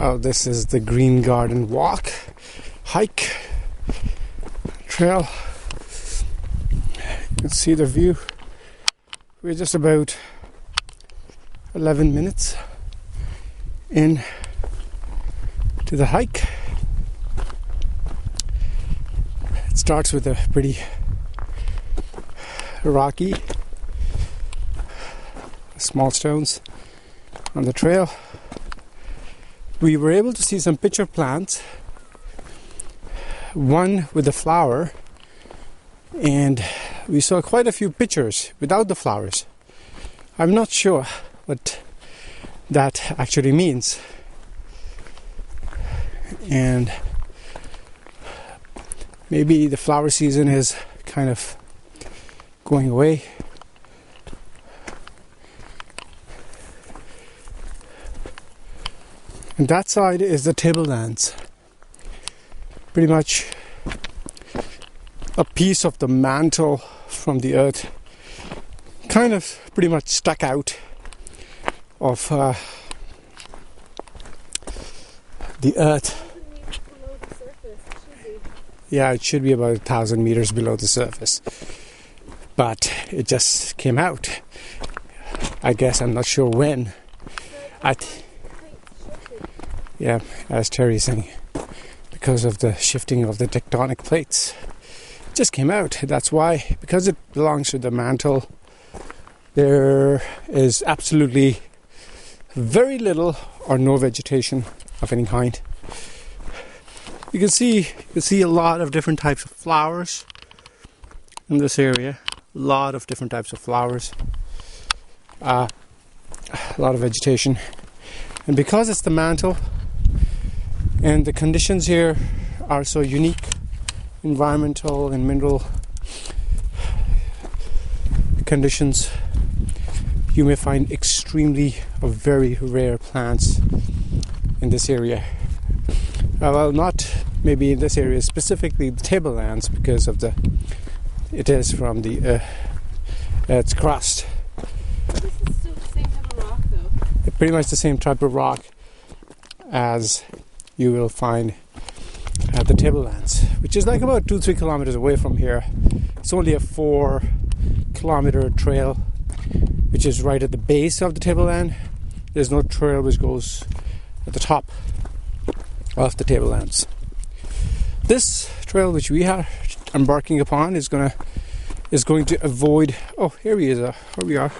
Oh, this is the Green Garden walk, hike, trail. You can see the view. We're just about 11 minutes in to the hike. It starts with a pretty rocky, small stones on the trail. We were able to see some pitcher plants, one with the flower, and we saw quite a few pitchers without the flowers. I'm not sure what that actually means, and maybe the flower season is kind of going away. And that side is the tablelands. Pretty much a piece of the mantle from the earth, kind of pretty much stuck out of the earth. Yeah, it should be about 1,000 meters below the surface, but it just came out. I guess, I'm not sure when. Yeah, as Terry's saying, because of the shifting of the tectonic plates, it just came out. That's why, because it belongs to the mantle, there is absolutely very little or no vegetation of any kind. You can see a lot of different types of flowers in this area. A lot of different types of flowers. A lot of vegetation, and because it's the mantle. And the conditions here are so unique, environmental and mineral conditions. You may find extremely or very rare plants in this area. Well, not maybe in this area specifically the tablelands, because of it is from the its crust. This is still the same type of rock, though. Pretty much the same type of rock as you will find at the tablelands, which is like about 2-3 kilometers away from here. It's only a 4-kilometer trail, which is right at the base of the tableland. There's no trail which goes at the top of the tablelands. This trail which we are embarking upon is going to avoid. Oh, here we are.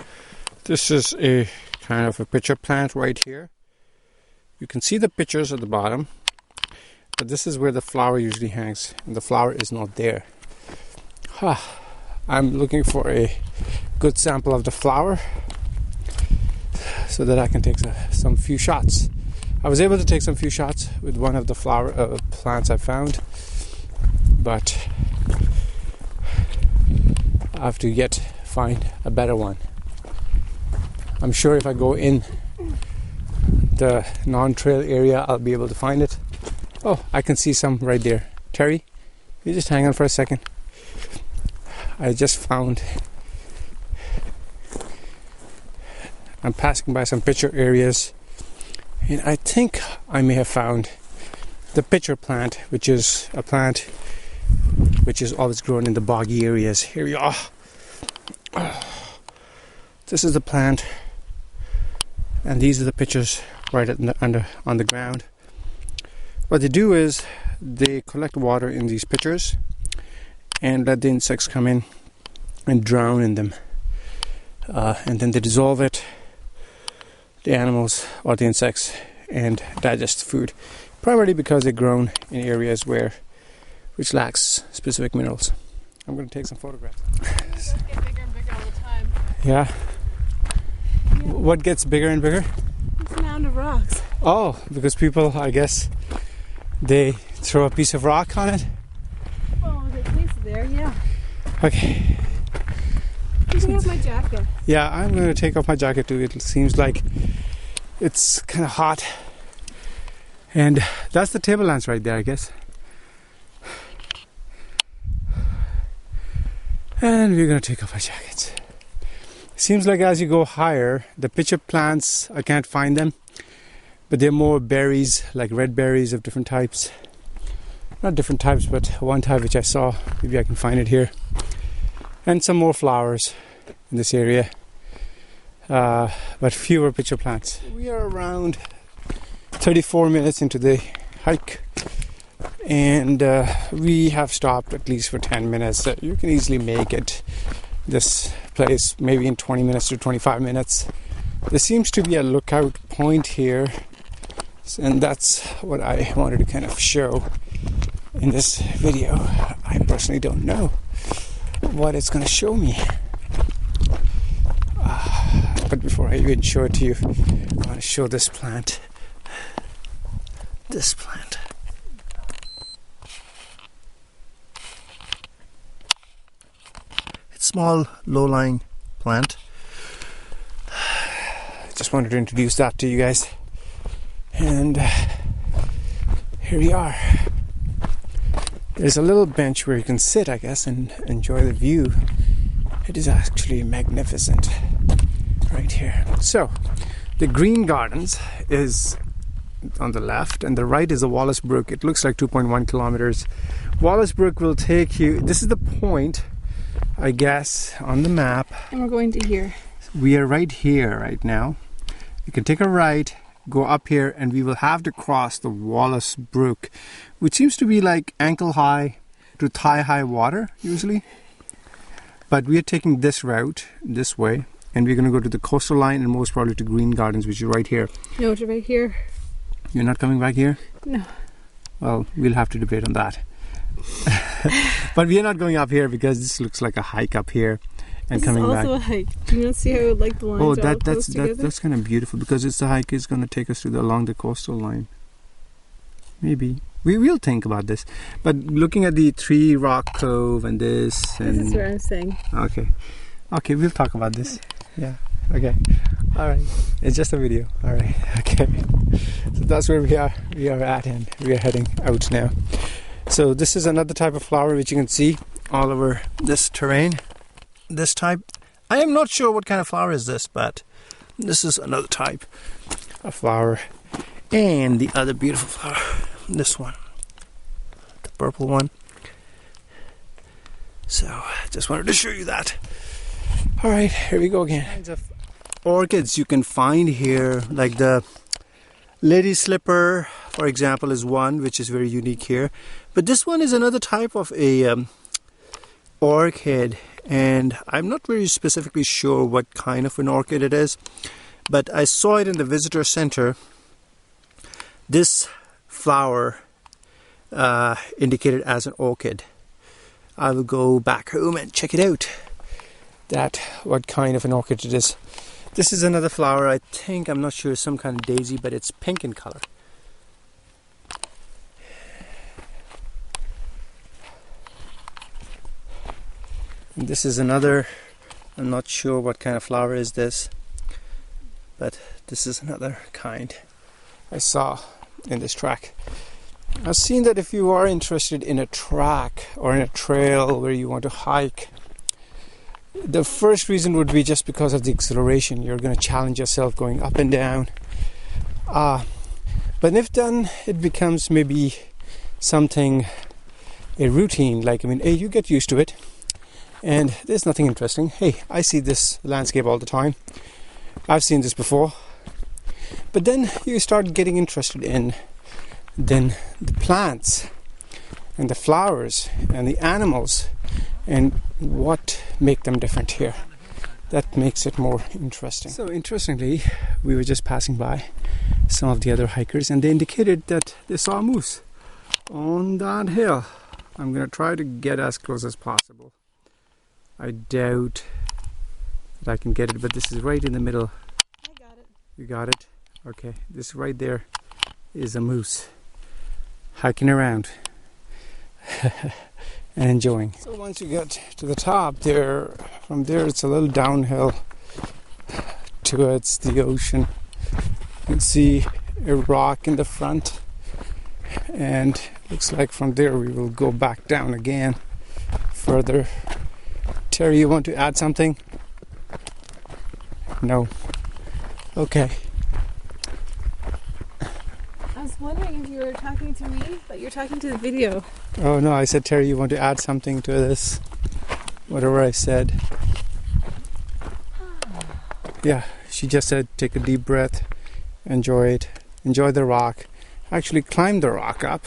This is a kind of a pitcher plant right here. You can see the pitchers at the bottom, but this is where the flower usually hangs, and the flower is not there. I'm looking for a good sample of the flower so that I can take some few shots. I was able to take some few shots with one of the flower plants I found, but I have to find a better one. I'm sure if I go in the non-trail area, I'll be able to find it. Oh, I can see some right there. Terry, you just hang on for a second. I just found. I'm passing by some pitcher areas, and I think I may have found the pitcher plant, which is a plant which is always grown in the boggy areas. Here we are. This is the plant, and these are the pitchers right on the ground. What they do is they collect water in these pitchers and let the insects come in and drown in them, and then they dissolve it, the animals or the insects, and digest food, primarily because they're grown in areas which lacks specific minerals. I'm going to take some photographs. It does get bigger and bigger all the time. Yeah. What gets bigger and bigger? This mound of rocks. Oh, because people, I guess, they throw a piece of rock on it. Oh, they place it there, yeah. Okay. Take off my jacket. Yeah, I'm going to take off my jacket too. It seems like it's kind of hot. And that's the tablelands right there, I guess. And we're going to take off our jackets. Seems like as you go higher, the pitcher plants, I can't find them. but they're more berries, like red berries of different types. Not different types, but one type which I saw. Maybe I can find it here. And some more flowers in this area, but fewer pitcher plants. We are around 34 minutes into the hike, and we have stopped at least for 10 minutes. You can easily make it this place maybe in 20 minutes to 25 minutes. There seems to be a lookout point here, and that's what I wanted to kind of show in this video. I personally don't know what it's going to show me, but before I even show it to you, I want to show this plant. It's small, low-lying plant. I just wanted to introduce that to you guys, and here we are. There's a little bench where you can sit, I guess, and enjoy the view. It is actually magnificent right here. So the Green Gardens is on the left, and the right is the Wallace Brook. It looks like 2.1 kilometers. Wallace Brook will take you, this is the point, I guess, on the map. And we're going to here. We are right here right now. You can take a right, go up here, and we will have to cross the Wallace Brook, which seems to be like ankle high to thigh high water usually. But we are taking this route this way, and we're going to go to the coastal line and most probably to Green Gardens, which is right here. No, it's right here. You're not coming back here? No. Well, we'll have to debate on that. But we are not going up here because this looks like a hike up here. And this coming is back. also a hike. Do you not see how like the lines Oh, are all close together? that's kind of beautiful, because it's the hike is going to take us along the coastal line. Maybe we will think about this, but looking at the Three Rock Cove and this, and This is what I'm saying. Okay, we'll talk about this. Yeah. Okay. All right. It's just a video. All right. Okay. So that's where we are. We are at, and we are heading out now. So this is another type of flower which you can see all over this terrain. This type, I am not sure what kind of flower is this, but this is another type of flower. And the other beautiful flower, this one, the purple one. So I just wanted to show you that. All right, here we go again. Kinds of orchids you can find here, like the lady slipper, for example, is one which is very unique here. But this one is another type of a orchid, and I'm not very specifically sure what kind of an orchid it is, but I saw it in the visitor center. This flower indicated as an orchid. I will go back home and check it out, that what kind of an orchid it is. This is another flower, I think, I'm not sure, some kind of daisy, but it's pink in color. And this is another, I'm not sure what kind of flower is this, but this is another kind I saw in this track. I've seen that if you are interested in a track or in a trail where you want to hike, the first reason would be just because of the exhilaration. You're going to challenge yourself going up and down. But if done, it becomes maybe something, a routine. Like, you get used to it. And there's nothing interesting. Hey, I see this landscape all the time. I've seen this before. But then you start getting interested in then the plants and the flowers and the animals and what make them different here. That makes it more interesting. So interestingly, we were just passing by some of the other hikers, and they indicated that they saw a moose on that hill. I'm going to try to get as close as possible. I doubt that I can get it, but this is right in the middle. I got it. You got it? Okay, this right there is a moose hiking around and enjoying. So once you get to the top there, from there it's a little downhill towards the ocean. You can see a rock in the front, and looks like from there we will go back down again further. Terry, you want to add something? No. Okay. was wondering if you were talking to me, but you're talking to the video. Oh no, I said, Terry, you want to add something to this? Whatever I said. Yeah, she just said take a deep breath, enjoy it, enjoy the rock. Actually climb the rock up.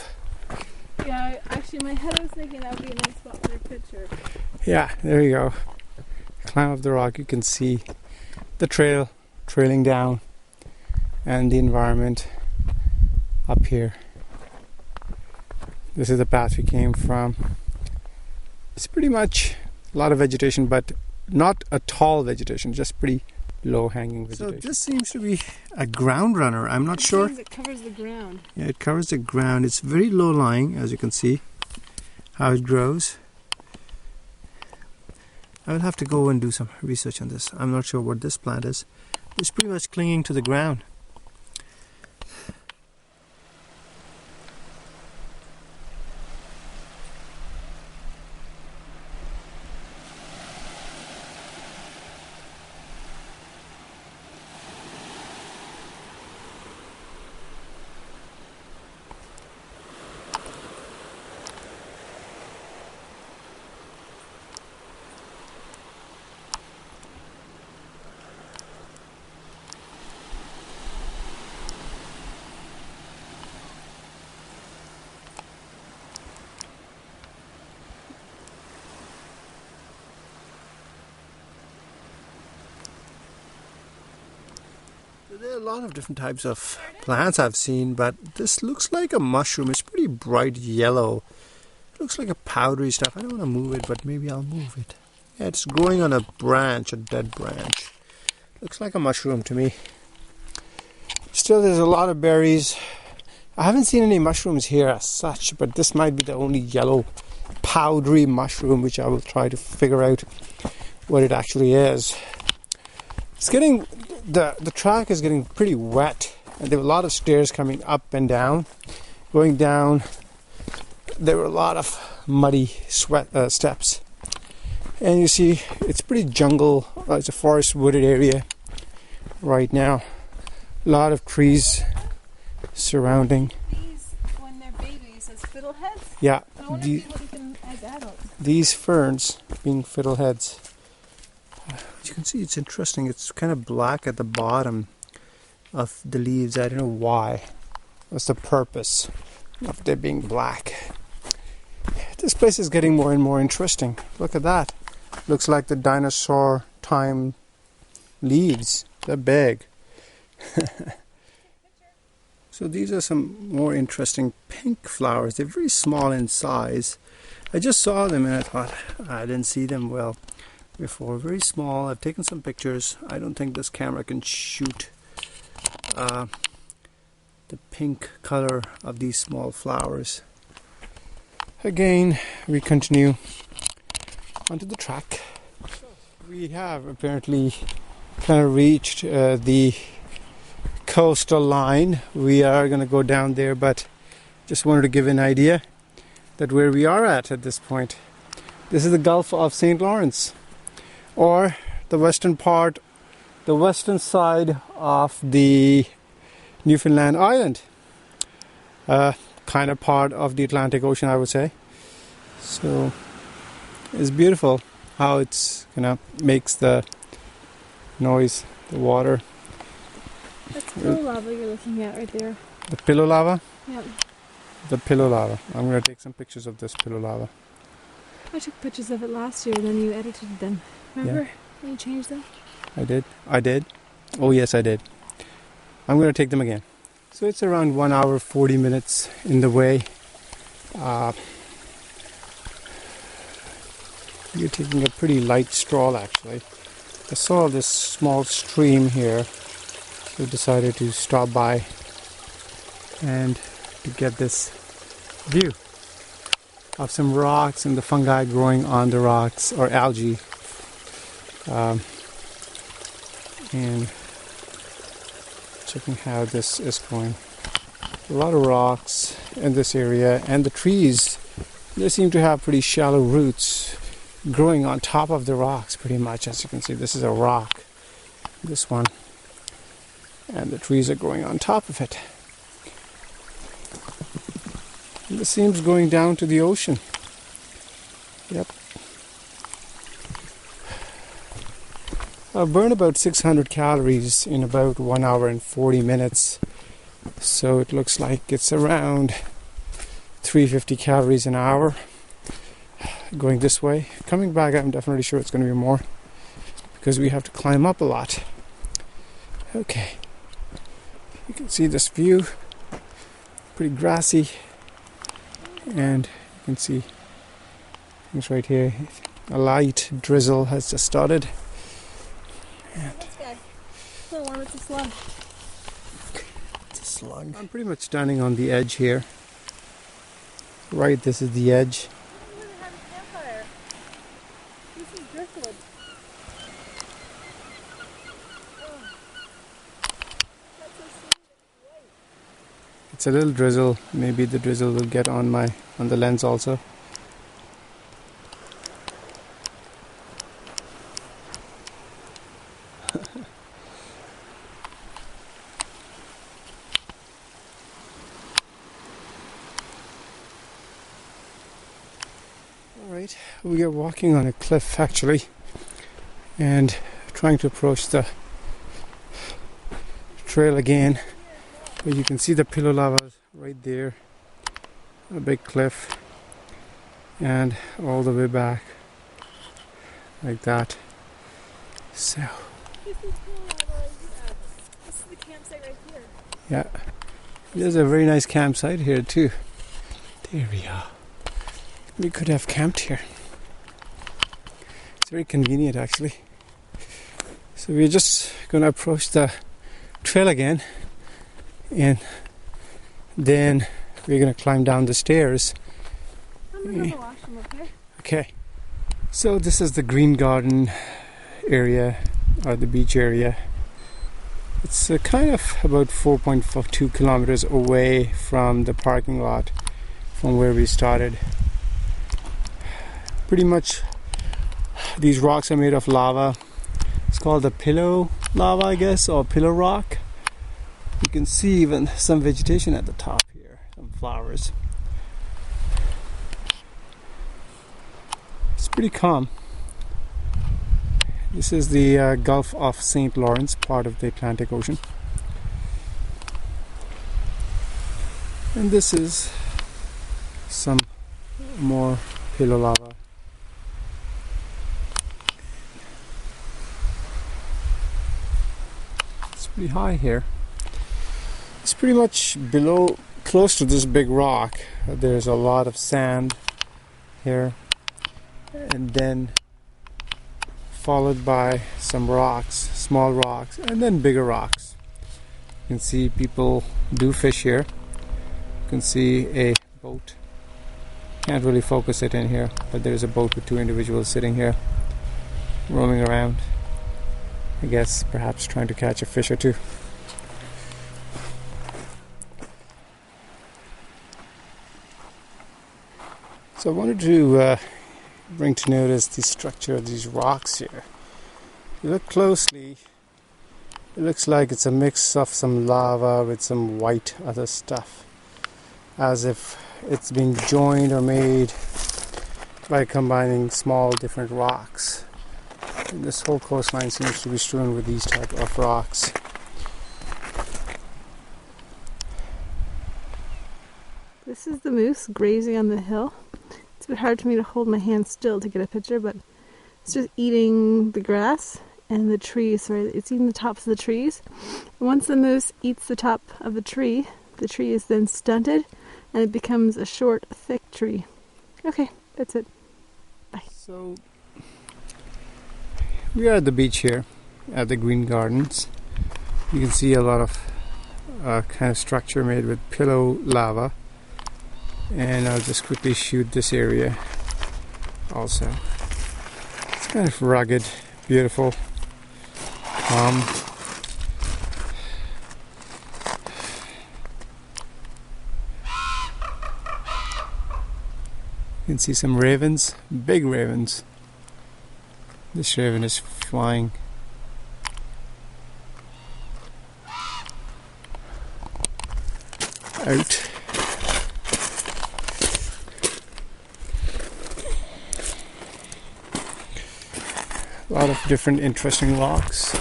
Yeah, actually my head was thinking that would be a nice spot for a picture. Yeah, there you go. Climb up the rock, you can see the trail trailing down and the environment up here. This is the path we came from. It's pretty much a lot of vegetation, but not a tall vegetation, just pretty low-hanging vegetation. So this seems to be a ground runner. I'm not sure. It covers the ground. Yeah, it covers the ground. It's very low-lying, as you can see, how it grows. I will have to go and do some research on this. I'm not sure what this plant is. It's pretty much clinging to the ground. There are a lot of different types of plants I've seen, but this looks like a mushroom. It's pretty bright yellow. It looks like a powdery stuff. I don't want to move it, but maybe I'll move it. Yeah, it's growing on a branch, a dead branch. Looks like a mushroom to me. Still, there's a lot of berries. I haven't seen any mushrooms here as such, but this might be the only yellow powdery mushroom, which I will try to figure out what it actually is. It's getting... The track is getting pretty wet, and there were a lot of stairs coming up and down. Going down, there were a lot of muddy steps. And you see, it's pretty jungle. It's a forest wooded area right now. A lot of trees surrounding. These, when they're babies, as fiddleheads? Yeah, I wonder if you look at them as adults. these ferns being fiddleheads. You can see it's interesting. It's kind of black at the bottom of the leaves. I don't know why. What's the purpose of them being black? This place is getting more and more interesting. Look at that. Looks like the dinosaur time leaves. They're big. So these are some more interesting pink flowers. They're very small in size. I just saw them and I thought I didn't see them well before. Very small. I've taken some pictures. I don't think this camera can shoot the pink color of these small flowers. Again, we continue onto the track. We have apparently kind of reached the coastal line. We are going to go down there, but just wanted to give an idea that where we are at this point. This is the Gulf of St. Lawrence, or the western part, the western side of the Newfoundland island. Kind of part of the Atlantic Ocean, I would say. So it's beautiful how it's makes the noise, the water. That's pillow lava you're looking at right there. The pillow lava? Yep. The pillow lava. I'm going to take some pictures of this pillow lava. I took pictures of it last year, then you edited them. Remember? Yeah. When you changed them? I did? Oh yes, I did. I'm going to take them again. So it's around 1 hour 40 minutes in the way. You're taking a pretty light stroll actually. I saw this small stream here, so decided to stop by and to get this view of some rocks and the fungi growing on the rocks, or algae, and checking how this is going. A lot of rocks in this area, and the trees, they seem to have pretty shallow roots growing on top of the rocks pretty much. As you can see, this is a rock, this one, and the trees are growing on top of it. And this seems going down to the ocean. Yep. I'll burn about 600 calories in about 1 hour and 40 minutes. So it looks like it's around 350 calories an hour going this way. Coming back, I'm definitely sure it's going to be more because we have to climb up a lot. Okay. You can see this view. Pretty grassy. And you can see things right here. A light drizzle has just started. And This guy. So warm, it's a slug. It's a slug. I'm pretty much standing on the edge here. Right, this is the edge. I don't even have a campfire. This is driftwood. Oh. That's so sweet. It's white. It's a little drizzle. Maybe the drizzle will get on the lens also. Alright, we are walking on a cliff actually and trying to approach the trail again. But you can see the pillow lava right there, a big cliff, and all the way back like that. So This is cool. This is the campsite right here. yeah, there's a very nice campsite here too. There we are. We could have camped here. It's very convenient actually. So we're just going to approach the trail again, and then we're going to climb down the stairs. I'm gonna go to the washroom, okay? Okay, so this is the green garden area, or the beach area. It's kind of about 4.2 kilometers away from the parking lot from where we started. Pretty much these rocks are made of lava. It's called the pillow lava, I guess, or pillow rock. You can see even some vegetation at the top here, some flowers. It's pretty calm. This is the Gulf of St. Lawrence, part of the Atlantic Ocean. And this is some more pillow lava. It's pretty high here. It's pretty much below, close to this big rock. There's a lot of sand here, and then followed by some rocks, small rocks, and then bigger rocks. You can see people do fish here. You can see a boat. Can't really focus it in here, but there's a boat with two individuals sitting here, roaming around. I guess perhaps trying to catch a fish or two. So I wanted to bring to notice the structure of these rocks here. If you look closely, it looks like it's a mix of some lava with some white other stuff, as if it's been joined or made by combining small different rocks. And this whole coastline seems to be strewn with these type of rocks. This is the moose grazing on the hill. It's a bit hard for me to hold my hand still to get a picture, but it's just eating the grass and the trees. Right? It's eating the tops of the trees. And once the moose eats the top of the tree is then stunted and it becomes a short, thick tree. Okay, that's it. Bye. So we are at the beach here at the Green Gardens. You can see a lot of kind of structure made with pillow lava. And I'll just quickly shoot this area also. It's kind of rugged, beautiful, calm. You can see some ravens, big ravens. This raven is flying. Out. lot of different interesting rocks.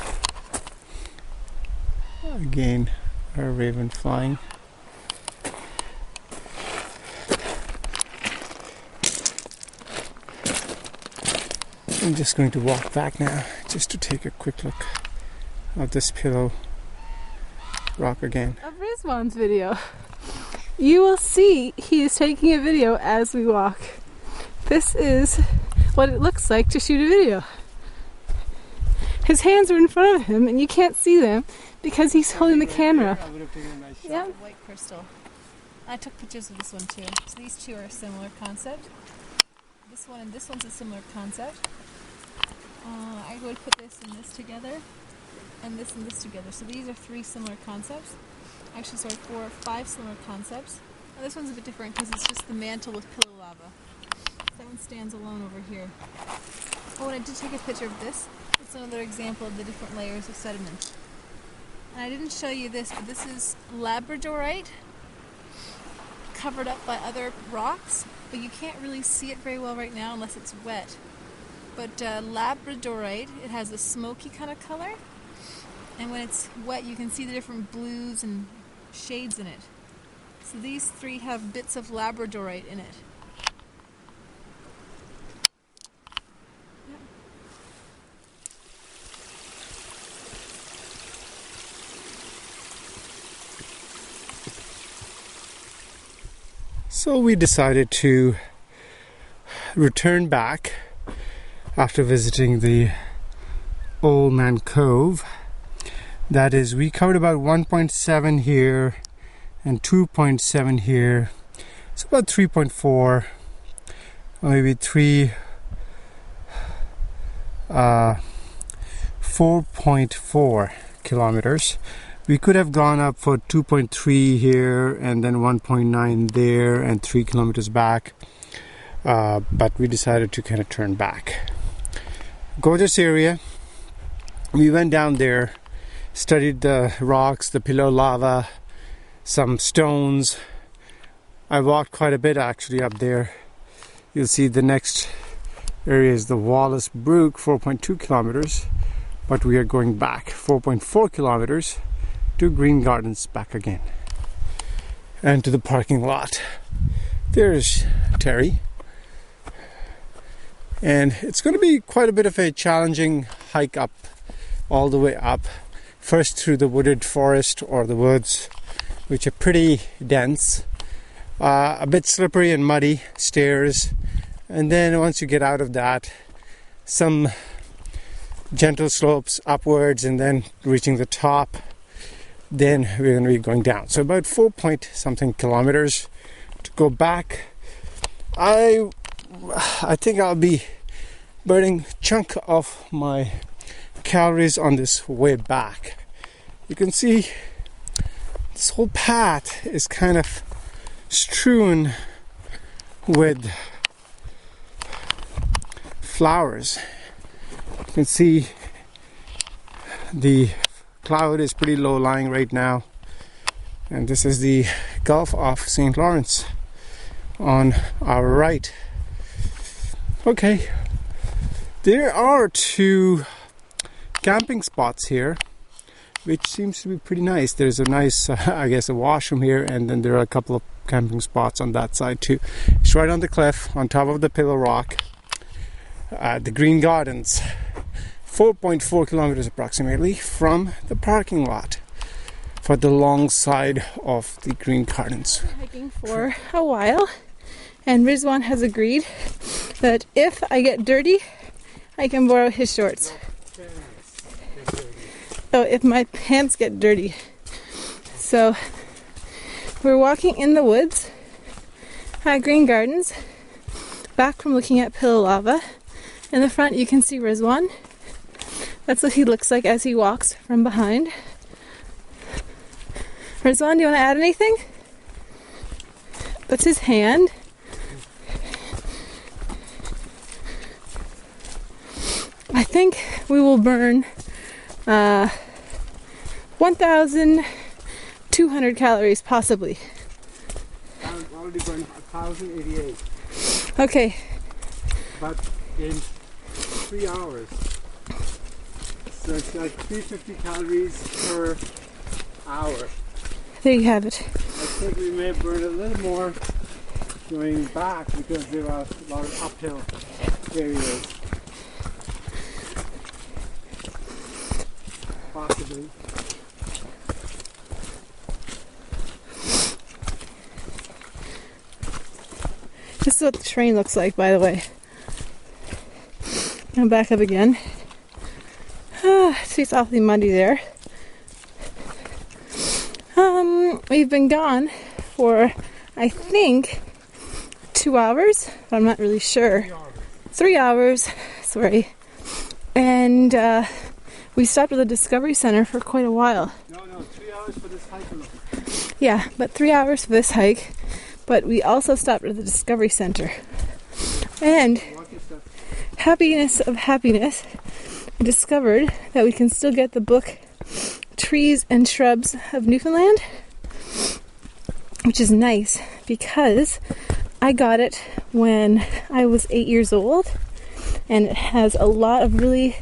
Again, a raven flying. I'm just going to walk back now just to take a quick look at this pillow rock again. Of Rizwan's video. You will see he is taking a video as we walk. This is what it looks like to shoot a video. His hands are in front of him and you can't see them because he's holding the camera. Yeah. White crystal. I took pictures of this one too. So these two are a similar concept. This one and this one's a similar concept. I would put this and this together, and this together. So these are three similar concepts. Actually, sorry, 4 or 5 similar concepts. And this one's a bit different because it's just the mantle with pillow lava. That one stands alone over here. Oh, and I did take a picture of this. It's another example of the different layers of sediment. And I didn't show you this, but this is labradorite covered up by other rocks, but you can't really see it very well right now unless it's wet. But labradorite, it has a smoky kind of color, and when it's wet you can see the different blues and shades in it. So these 3 have bits of labradorite in it. So we decided to return back after visiting the Old Man Cove. That is, we covered about 1.7 here and 2.7 here. It's about 3.4 or maybe 4.4 kilometers. We could have gone up for 2.3 here and then 1.9 there and 3 kilometers back, but we decided to kind of turn back. Gorgeous area. We went down there, studied the rocks, the pillow lava, some stones. I walked quite a bit actually up there. You'll see the next area is the Wallace Brook, 4.2 kilometers, but we are going back 4.4 kilometers to Green Gardens back again and to the parking lot. There's Terry. And it's going to be quite a bit of a challenging hike up, all the way up. First through the wooded forest or the woods, which are pretty dense, a bit slippery and muddy stairs, and then once you get out of that, some gentle slopes upwards, and then reaching the top, then we're going to be going down. So about 4-point-something kilometers to go back. I think I'll be burning a chunk of my calories on this way back. You can see this whole path is kind of strewn with flowers. You can see the cloud is pretty low lying right now, and this is the Gulf of St. Lawrence on our right. Okay, there are 2 camping spots here, which seems to be pretty nice. There's a nice, I guess, a washroom here, and then there are a couple of camping spots on that side too. It's right on the cliff, on top of the pillow rock. The Green Gardens, 4.4 kilometers approximately from the parking lot for the long side of the Green Gardens. I've been hiking for a while, and Rizwan has agreed that if I get dirty, I can borrow his shorts. Oh, if my pants get dirty. So we're walking in the woods at Green Gardens, back from looking at pillow lava. In the front you can see Rizwan. That's what he looks like as he walks from behind. Rizwan, do you want to add anything? That's his hand. I think we will burn 1,200 calories, possibly. I've already burned 1,088. Okay. But in 3 hours. So it's like 350 calories per hour. There you have it. I think we may burn a little more going back because there are a lot of uphill areas. Possibly. This is what the terrain looks like, by the way. I'm back up again. See, it's awfully muddy there. We've been gone for, I think, 2 hours. But I'm not really sure. 3 hours. Sorry. And we stopped at the Discovery Center for quite a while. No, 3 hours for this hike. Yeah, but 3 hours for this hike. But we also stopped at the Discovery Center. And happiness of happiness, I discovered that we can still get the book Trees and Shrubs of Newfoundland, which is nice because I got it when I was 8 years old, and it has a lot of really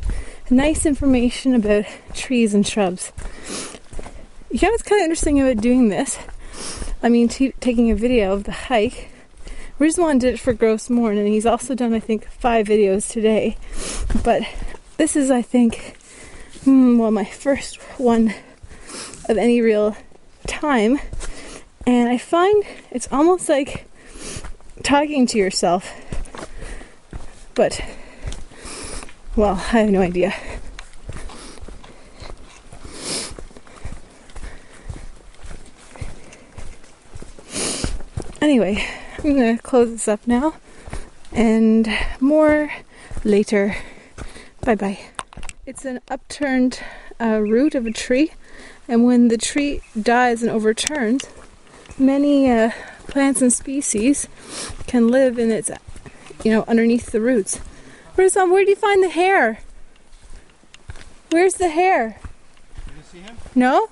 nice information about trees and shrubs. You know what's kind of interesting about doing this? I mean, taking a video of the hike. Rizwan did it for Gross Morn, and he's also done, I think, 5 videos today. But this is, I think, my first one of any real time. And I find it's almost like talking to yourself. But, well, I have no idea. Anyway, I'm going to close this up now, and more later. Bye-bye. It's an upturned root of a tree, and when the tree dies and overturns, many plants and species can live in its, underneath the roots. Where do you find the hare? Where's the hare? Did you see him? No?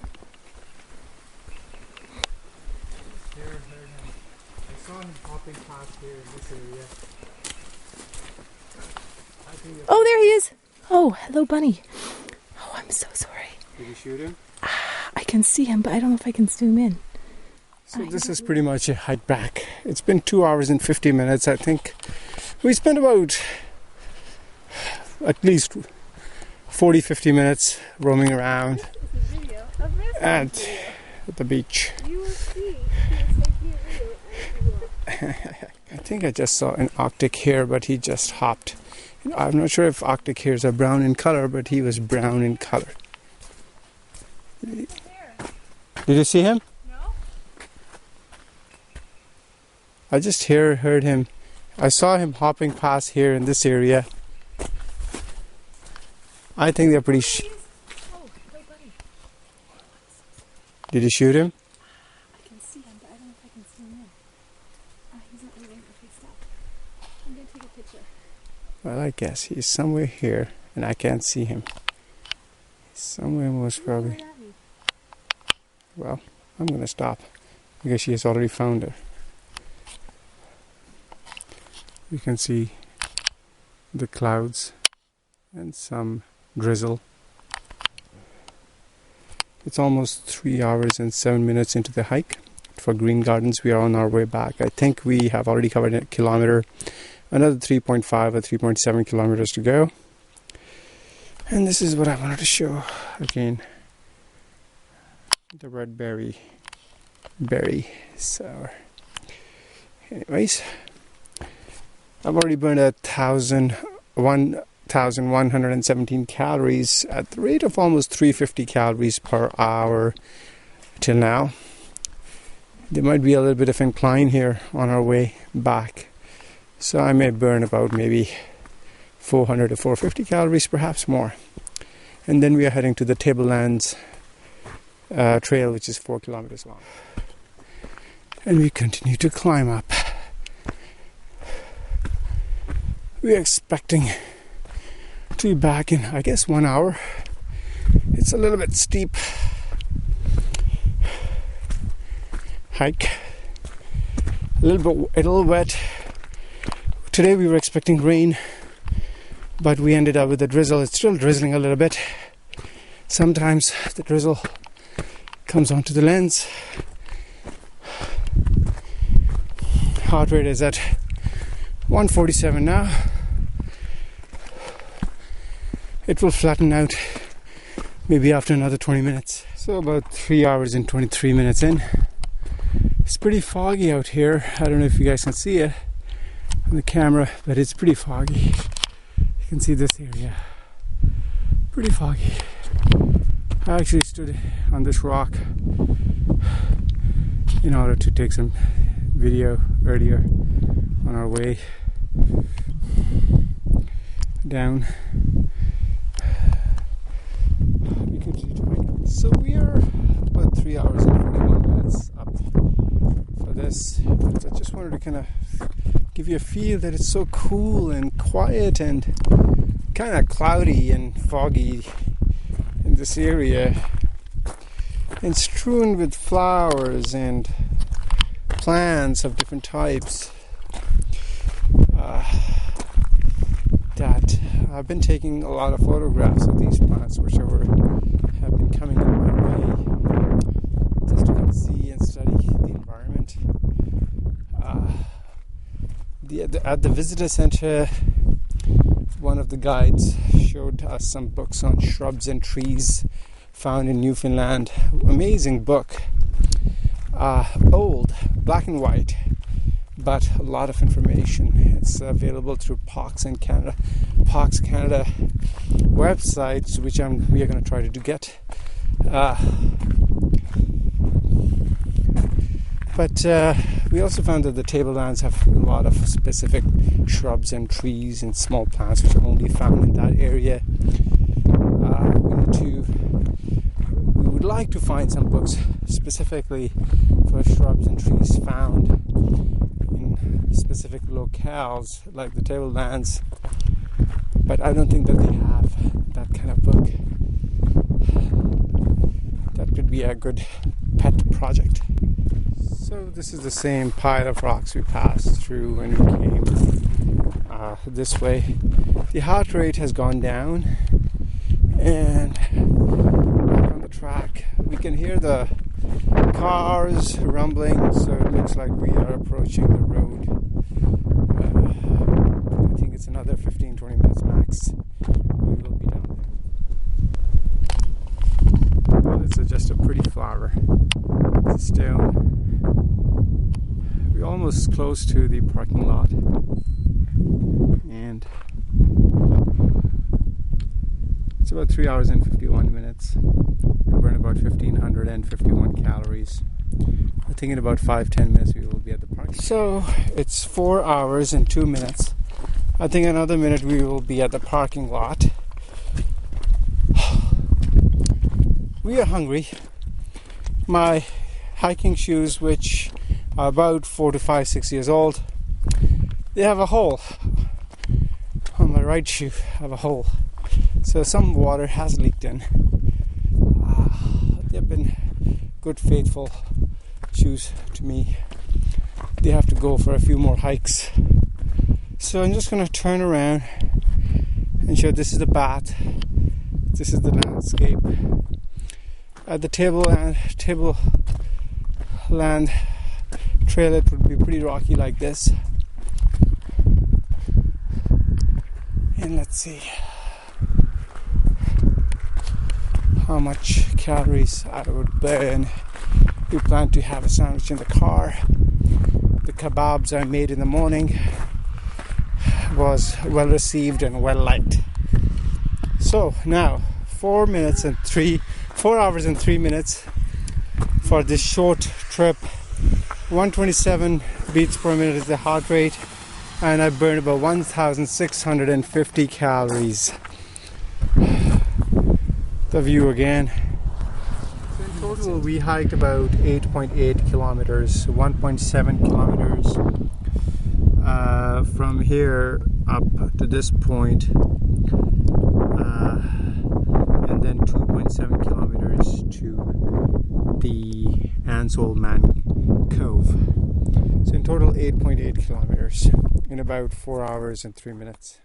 I saw him hopping past here in this area. Oh, there he is! Oh, hello, bunny. Oh, I'm so sorry. Did you shoot him? I can see him, but I don't know if I can zoom in. So this is pretty much a hike back. It's been 2 hours and 50 minutes, I think. We spent about at least 40-50 minutes roaming around at the beach. You will see. I think I just saw an Arctic hare, but he just hopped. I'm not sure if Arctic hares are brown in color, but he was brown in color. Did you see him? No. I just heard him. I saw him hopping past here in this area. I think they're pretty. Oh, no, buddy. Did you shoot him? I can see him, but I don't know if I can zoom in. He's not moving. Okay, stop. I'm going to take a picture. Well, I guess he's somewhere here, and I can't see him. He's somewhere most probably. Well, I'm going to stop because she has already found her. You can see the clouds and some drizzle. It's almost 3 hours and 7 minutes into the hike. For Green Gardens, we are on our way back. I think we have already covered a kilometer, another 3.5 or 3.7 kilometers to go. And this is what I wanted to show again. The red berry. So, anyways, I've already burned 1,117 calories at the rate of almost 350 calories per hour till now. There might be a little bit of incline here on our way back, so I may burn about maybe 400 to 450 calories, perhaps more. And then we are heading to the Tablelands trail, which is 4 kilometers long. And we continue to climb up. We're expecting to be back in, I guess, 1 hour. It's a little bit steep hike, a little wet. Today we were expecting rain, but we ended up with a drizzle. It's still drizzling a little bit, Sometimes the drizzle comes onto the lens. Heart rate is at 147 now. It will flatten out maybe after another 20 minutes. So about 3 hours and 23 minutes in. It's pretty foggy out here. I don't know if you guys can see it on the camera, but it's pretty foggy. You can see this area. Pretty foggy. I actually stood on this rock in order to take some video earlier on our way down. So we are about 3 hours and 41 minutes up for this. But I just wanted to kind of give you a feel that it's so cool and quiet and kind of cloudy and foggy in this area, and strewn with flowers and plants of different types. That I've been taking a lot of photographs of these plants, which have been coming in my way, just to kind of see and study the environment. At the visitor center, one of the guides showed us some books on shrubs and trees found in Newfoundland. Amazing book. Old, black and white, but a lot of information. It's available through Parks Canada websites, which we are going to try to get. But we also found that the tablelands have a lot of specific shrubs and trees and small plants which are only found in that area. We would like to find some books specifically for shrubs and trees found in specific locales like the tablelands, but I don't think that they have that kind of book. That could be a good pet project. So this is the same pile of rocks we passed through when we came this way. The heart rate has gone down, and back on the track we can hear the cars rumbling, so it looks like we are approaching the road. I think it's another 15-20 minutes max. We will be down there. Well, it's just a pretty flower. It's a stone. We're almost close to the parking lot, and it's about 3 hours and 51 minutes. We burn about 1,551 calories. I think in about 5-10 minutes we will be at the park. So it's 4 hours and 2 minutes. I think another minute we will be at the parking lot. We are hungry. My hiking shoes, which are about 4 to 5, 6 years old, they have a hole. On my right shoe have a hole. So some water has leaked in. They've been good, faithful shoes to me. They have to go for a few more hikes. So I'm just going to turn around and show this is the path. This is the landscape. At the tableland trail, it would be pretty rocky like this. And let's see how much calories I would burn. We plan to have a sandwich in the car. The kebabs I made in the morning was well received and well liked. So now 4 hours and 3 minutes for this short trip. 127 beats per minute is the heart rate, and I burned about 1,650 calories. The view again. So in total we hiked about 8.8 kilometers, 1.7 kilometers from here up to this point, and then 2.7 kilometers to the Ansel Man Cove. So in total 8.8 kilometers in about 4 hours and 3 minutes.